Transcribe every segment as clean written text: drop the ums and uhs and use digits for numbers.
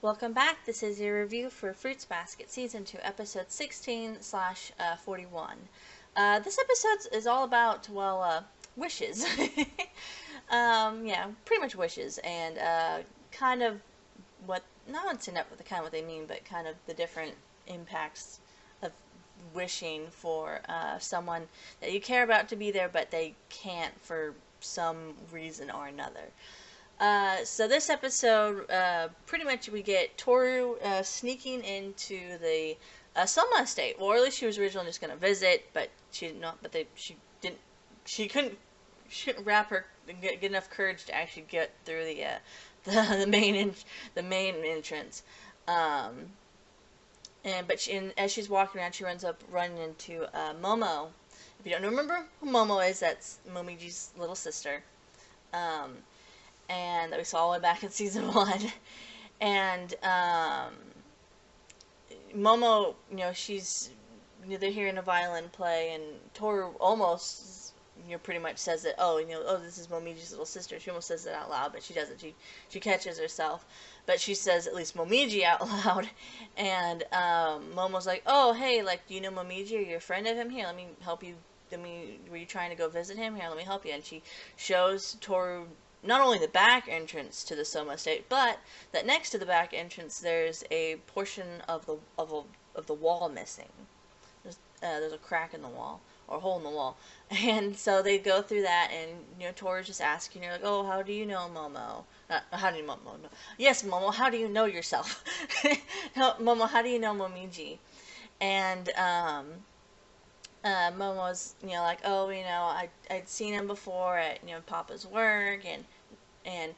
Welcome back. This is your review for Fruits Basket Season 2, Episode 16/41. This episode is all about, wishes. Yeah, pretty much wishes, and kind of what, not to know what the kind of what they mean, but kind of the different impacts of wishing for someone that you care about to be there, but they can't for some reason or another. So this episode, pretty much we get Tohru sneaking into the Soma estate. Well, or at least she was originally just going to visit, but she did not. But she didn't. She couldn't. She couldn't wrap her get enough courage to actually get through the main entrance. Um, and as she's walking around, she ends up running into Momo. If you don't remember who Momo is, that's Momiji's little sister. Um, and that we saw all the way back in season 1. And Momo, she's they're hearing a violin play, and Toru almost, pretty much says that, oh, this is Momiji's little sister. She almost says it out loud, but she doesn't. She catches herself, but she says at least Momiji out loud, and Momo's like, oh, hey, like, do you know Momiji? Are you a friend of him? Here, let me help you. Were you trying to go visit him? Here, let me help you. And she shows Toru not only the back entrance to the Soma estate, but that next to the back entrance there's a portion of the wall missing. There's a crack in the wall, or a hole in the wall, and so they go through that, and Toru's just asking her, like, oh, how do you know Momo? How do you know Momo? No. Yes, Momo, how do you know yourself? Momo, how do you know Momiji? And Momo's, like, oh, I'd seen him before at, Papa's work, and, I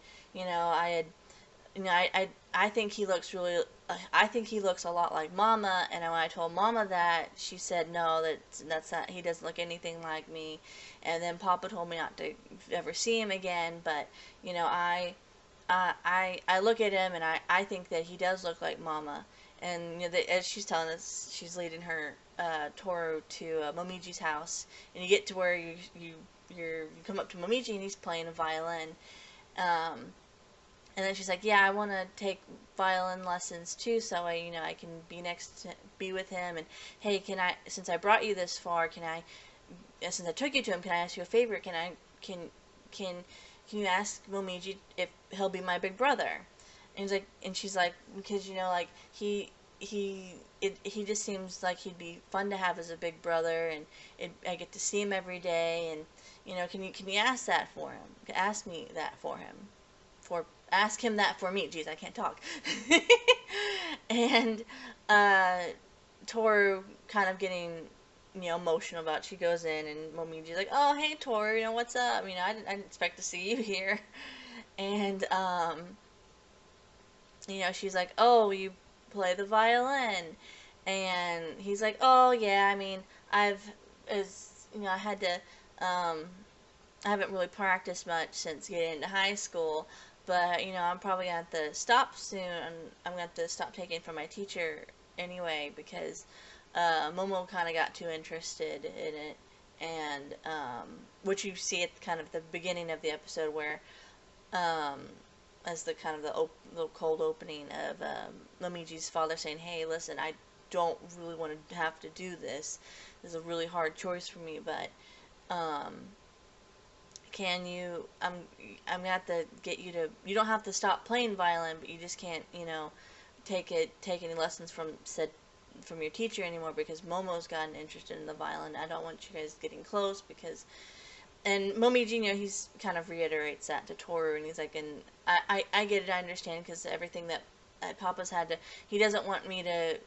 had, I think he looks really, I think he looks a lot like Mama, and when I told Mama that, she said, no, that's not, he doesn't look anything like me, and then Papa told me not to ever see him again, but, I look at him, and I think that he does look like Mama. And as she's telling us, she's leading her Tohru to Momiji's house, and you get to where you come up to Momiji, and he's playing a violin. And then she's like, yeah, I want to take violin lessons too, so I can be with him. And hey, since I brought you this far, since I took you to him, can I ask you a favor? Can you ask Momiji if he'll be my big brother? And she's like, because like he just seems like he'd be fun to have as a big brother, and I get to see him every day, and can you ask that for him? Ask me that for him, ask him that for me. Jeez, I can't talk. And Toru kind of getting emotional about it. She goes in, and Momiji's like, oh, hey Toru, what's up? I didn't expect to see you here. And she's like, oh, you play the violin. And he's like, oh, yeah, I had to, I haven't really practiced much since getting into high school, but, I'm probably going to have to stop soon. I'm going to have to stop taking from my teacher anyway, because Momo kind of got too interested in it, and, which you see at kind of the beginning of the episode, where, as the kind of the cold opening of Momiji's father saying, hey, listen, I don't really want to have to do this. This is a really hard choice for me, but can you, I'm gonna have to get you to, you don't have to stop playing violin, but you just can't, take any lessons from your teacher anymore, because Momo's gotten interested in the violin. I don't want you guys getting close, because, and Momiji, he's kind of reiterates that to Toru, and he's like, and I get it, I understand, because everything that Papa's had to, he doesn't want me to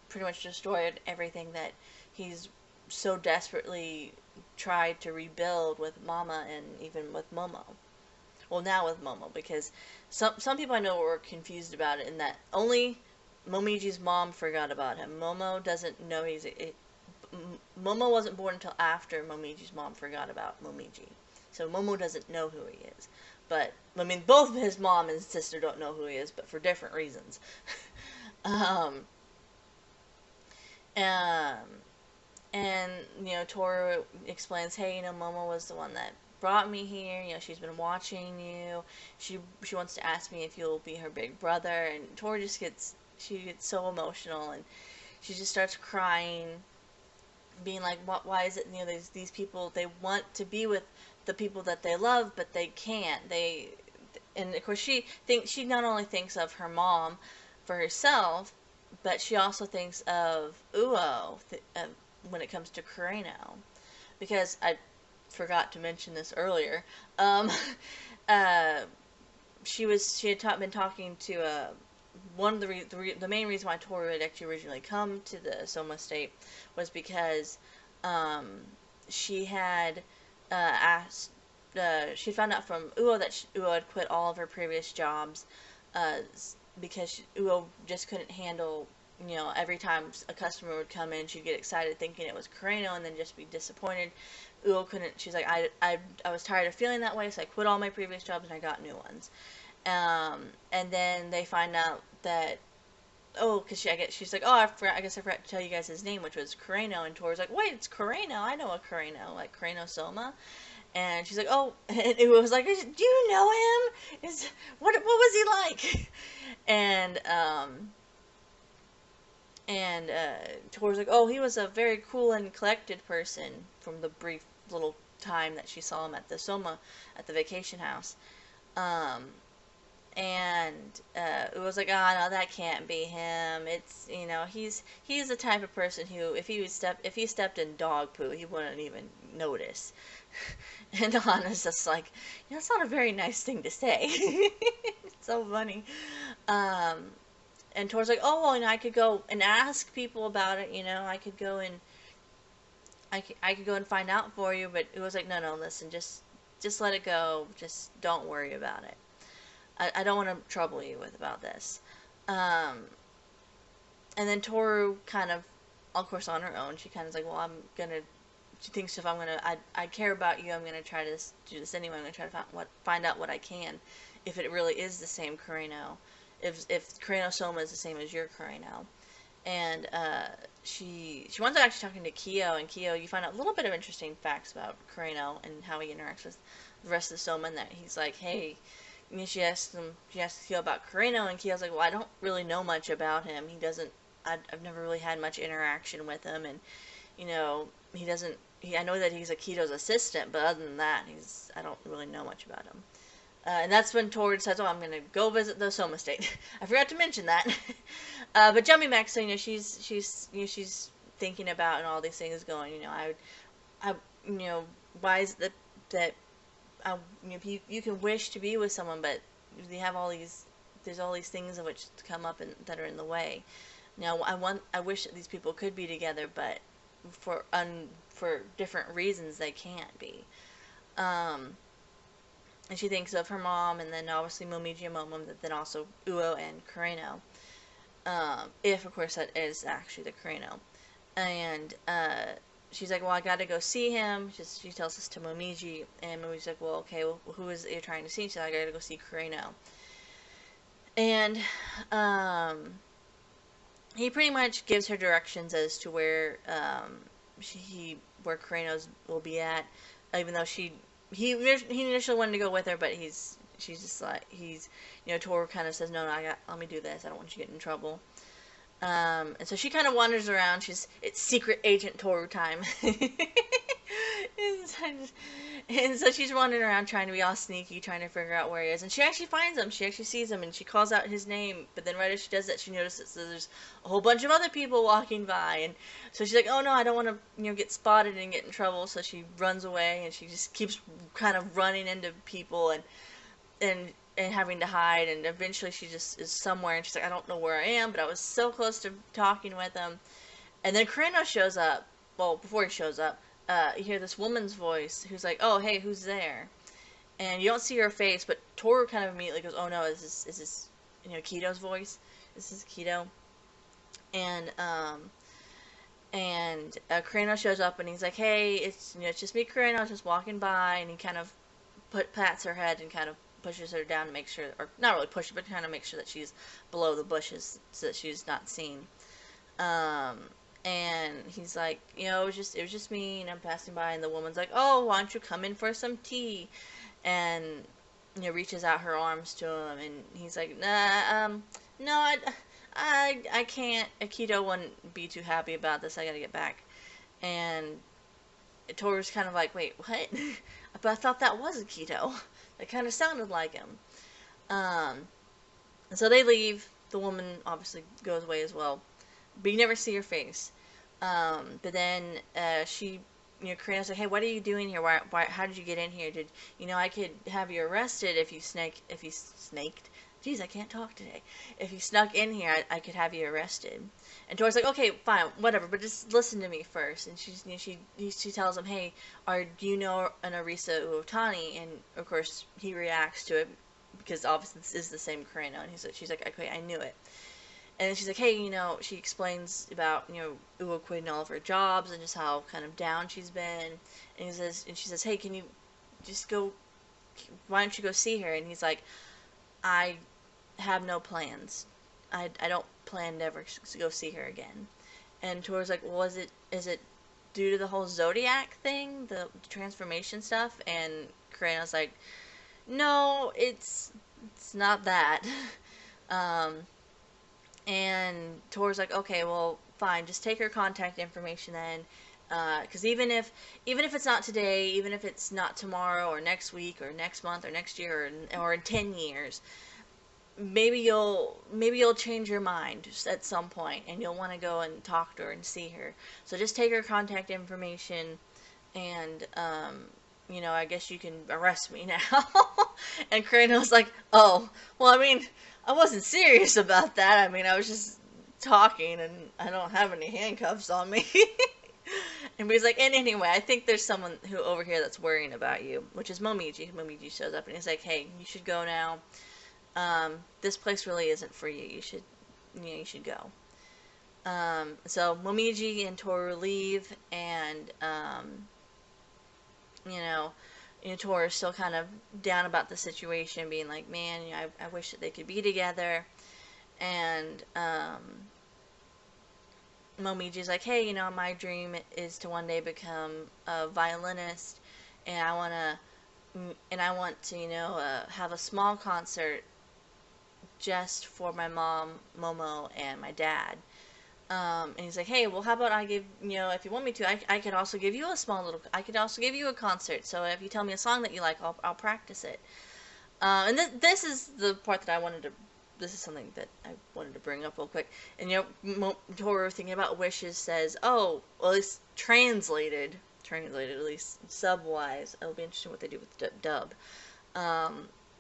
pretty much destroy everything that he's so desperately tried to rebuild with Mama, and even with Momo. Well, now with Momo, because some people I know were confused about it, in that only Momiji's mom forgot about him. Momo doesn't know Momo wasn't born until after Momiji's mom forgot about Momiji. So Momo doesn't know who he is. But, both his mom and sister don't know who he is, but for different reasons. um, um, and, Toru explains, hey, Momo was the one that brought me here. You know, she's been watching you. She wants to ask me if you'll be her big brother." And Tohru just she gets so emotional, and she just starts crying, being like, why is it, you know, these people, they want to be with the people that they love, but they can't. And of course she not only thinks of her mom for herself, but she also thinks of Uo when it comes to Kureno, because I forgot to mention this earlier. Um, uh, she had been talking to one of the main reason why Tohru had actually originally come to the Soma state was because she had asked, she found out from Uo that Uo had quit all of her previous jobs uh, because Uo just couldn't handle, you know, every time a customer would come in, she'd get excited thinking it was Kureno and then just be disappointed. Uo couldn't, she's like, I was tired of feeling that way, so I quit all my previous jobs and I got new ones. And then they find out that, oh, because she's like, oh, I guess I forgot to tell you guys his name, which was Kureno, and Toru's like, wait, it's Kureno, I know a Kureno, like Kureno Soma. And she's like, oh, and it was like, do you know him? What was he like? And Toru's like, oh, he was a very cool and collected person from the brief little time that she saw him at the Soma, at the vacation house. And it was like, oh no, that can't be him. It's, you know, he's the type of person who, if he stepped in dog poo, he wouldn't even notice. And Anna's just like, you know, that's not a very nice thing to say. It's so funny. And Tor's like, oh well, you know, I could go and ask people about it. You know, I could go and I could go and find out for you. But it was like, no, listen, just let it go. Just don't worry about it. I don't want to trouble you about this. And then Tohru kind of course, on her own, she kind of is like, well, she thinks if I care about you, I'm going to try to do this anyway. I'm going to try to find out what I can, if it really is the same Kureno, if Kureno Soma is the same as your Kureno. And she winds up actually talking to Kyo, and Kyo, you find out a little bit of interesting facts about Kureno and how he interacts with the rest of the Soma, and that he's like, hey, you know, she asked Kyo about Kureno, and Kyo's like, well, I don't really know much about him. I've never really had much interaction with him, and, you know, I know that he's Akito's assistant, but other than that, I don't really know much about him. And that's when Tohru says, oh, I'm going to go visit the Soma State. I forgot to mention that. But jumping back, so, you know, she's thinking about and all these things going, you know, you know, why is it that you know, you can wish to be with someone, but they have there's all these things in which to come up and that are in the way. Now, I wish that these people could be together, but for different reasons they can't be. And she thinks of her mom, and then obviously Momiji and Momom, then also Uo and Kureno. If, of course, that is actually the Kureno. And she's like, well, I gotta go see him. She tells this to Momiji, and Momiji's like, well, okay, well, who is it you're trying to see? She's like, I gotta go see Kureno. And he pretty much gives her directions as to where where Kureno's will be at, even though he initially wanted to go with her, but she's just like, you know, Tohru kind of says, no, let me do this. I don't want you to get in trouble. And so she kind of wanders around. It's secret agent Tohru time. And so she's wandering around trying to be all sneaky, trying to figure out where he is. And she actually finds him. She actually sees him, and she calls out his name. But then right as she does that, she notices that there's a whole bunch of other people walking by. And so she's like, oh no, I don't want to, you know, get spotted and get in trouble. So she runs away, and she just keeps kind of running into people and having to hide. And eventually she just is somewhere, and she's like, I don't know where I am, but I was so close to talking with him. And then Kureno shows up. Well, before he shows up, you hear this woman's voice who's like, oh, hey, who's there? And you don't see her face, but Tohru kind of immediately goes, oh no, is this, you know, Kito's voice? This is Kito. And Kureno shows up, and he's like, hey, it's just me, Kureno, just walking by. And he kind of pats her head and kind of pushes her down to make sure, or not really push her, but kind of make sure that she's below the bushes so that she's not seen. And he's like, it was just me, and I'm passing by, and the woman's like, oh, why don't you come in for some tea? And reaches out her arms to him, and he's like, nah, no, I can't. Akito wouldn't be too happy about this. I gotta get back. And Toru's kind of like, wait, what? But I thought that was Akito. That kind of sounded like him. Um, and so they leave. The woman obviously goes away as well, but you never see her face. But then she, Karina's like, hey, what are you doing here? How did you get in here? I could have you arrested if you snaked. Jeez, I can't talk today. If you snuck in here, I could have you arrested. And Tori's like, okay, fine, whatever, but just listen to me first. And she tells him, hey, do you know an Arisa Uotani? And of course he reacts to it because obviously this is the same Karina. And she's like, okay, I knew it. And then she's like, hey, she explains about, Uo quitting all of her jobs and just how kind of down she's been. And she says, hey, can you just why don't you go see her? And he's like, I have no plans. I don't plan to ever go see her again. And Toru's like, well, is it due to the whole Zodiac thing, the transformation stuff? And Karina's like, no, it's not that. And Toru's like, okay, well, fine, just take her contact information then, because even if it's not today, even if it's not tomorrow or next week or next month or next year or in 10 years, maybe you'll change your mind just at some point, and you'll want to go and talk to her and see her. So just take her contact information, and I guess you can arrest me now. And Karina was like, oh, well, I mean, I wasn't serious about that. I mean, I was just talking, and I don't have any handcuffs on me. And he's like, and anyway, I think there's someone who over here that's worrying about you, which is Momiji. Momiji shows up, and he's like, hey, you should go now. This place really isn't for you. You should go. So Momiji and Toru leave, and Toru's still kind of down about the situation, being like, man, I wish that they could be together. And Momiji's like, hey, my dream is to one day become a violinist, and I want to have a small concert just for my mom, Momo, and my dad. And he's like, hey, well, how about I give, if you want me to, I could also give you I could also give you a concert. So if you tell me a song that you like, I'll practice it. And this is the part that this is something that I wanted to bring up real quick. And, Toru, thinking about wishes, says, oh, well, at least translated, at least sub-wise. It'll be interesting what they do with the dub.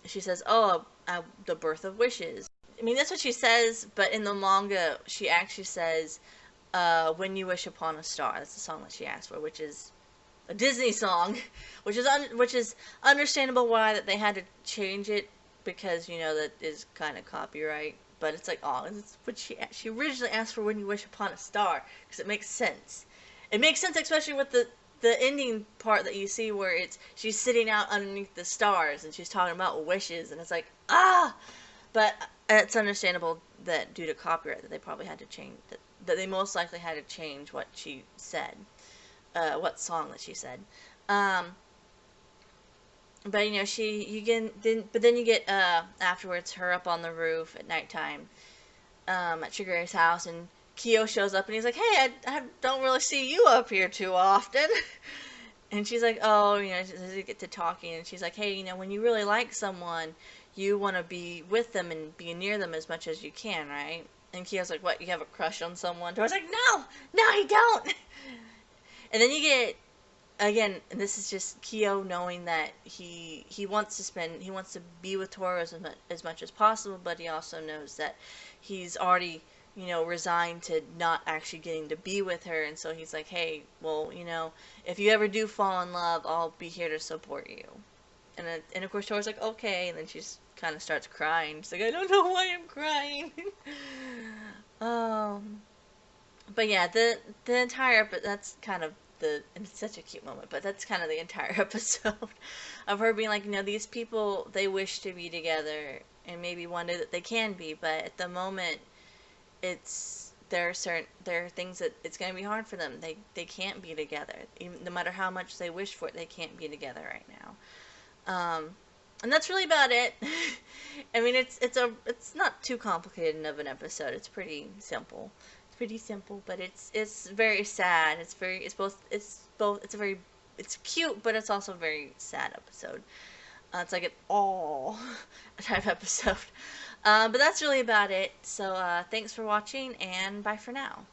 She says, oh, the birth of wishes. I mean, that's what she says, but in the manga, she actually says, when you wish upon a star. That's the song that she asked for, which is a Disney song, which is understandable why that they had to change it, because, that is kind of copyright. But it's like, oh, it's what she originally asked for, when you wish upon a star, because it makes sense. It makes sense, especially with the ending part that you see where she's sitting out underneath the stars and she's talking about wishes, and it's like, but it's understandable that due to copyright that they probably had to change that they most likely had to change what she said, what song that she said. But then you get afterwards her up on the roof at nighttime at Shigeru's house, and Kyo shows up and he's like, hey, I don't really see you up here too often. And she's like, oh, they get to talking, and she's like, hey, when you really like someone, you want to be with them and be near them as much as you can, right? And Kyo's like, what, you have a crush on someone? Tori's like, no, you don't. And then you get, again, and this is just Kyo knowing that he wants to be with Toru as much as possible, but he also knows that he's already, resigned to not actually getting to be with her, and so he's like, hey, well, if you ever do fall in love, I'll be here to support you. And of course Toru's like, okay, and then she just kind of starts crying. She's like, I don't know why I'm crying. But yeah, the entire, but that's kind of and it's such a cute moment, but that's kind of the entire episode of her being like, these people, they wish to be together, and maybe one day that they can be, but at the moment, there are things that it's going to be hard for them. They can't be together. Even, no matter how much they wish for it, they can't be together right now. And that's really about it. I mean, it's not too complicated of an episode. It's pretty simple. It's pretty simple, but it's very sad. It's a very it's cute, but it's also a very sad episode. It's like an all type episode. But that's really about it. So thanks for watching, and bye for now.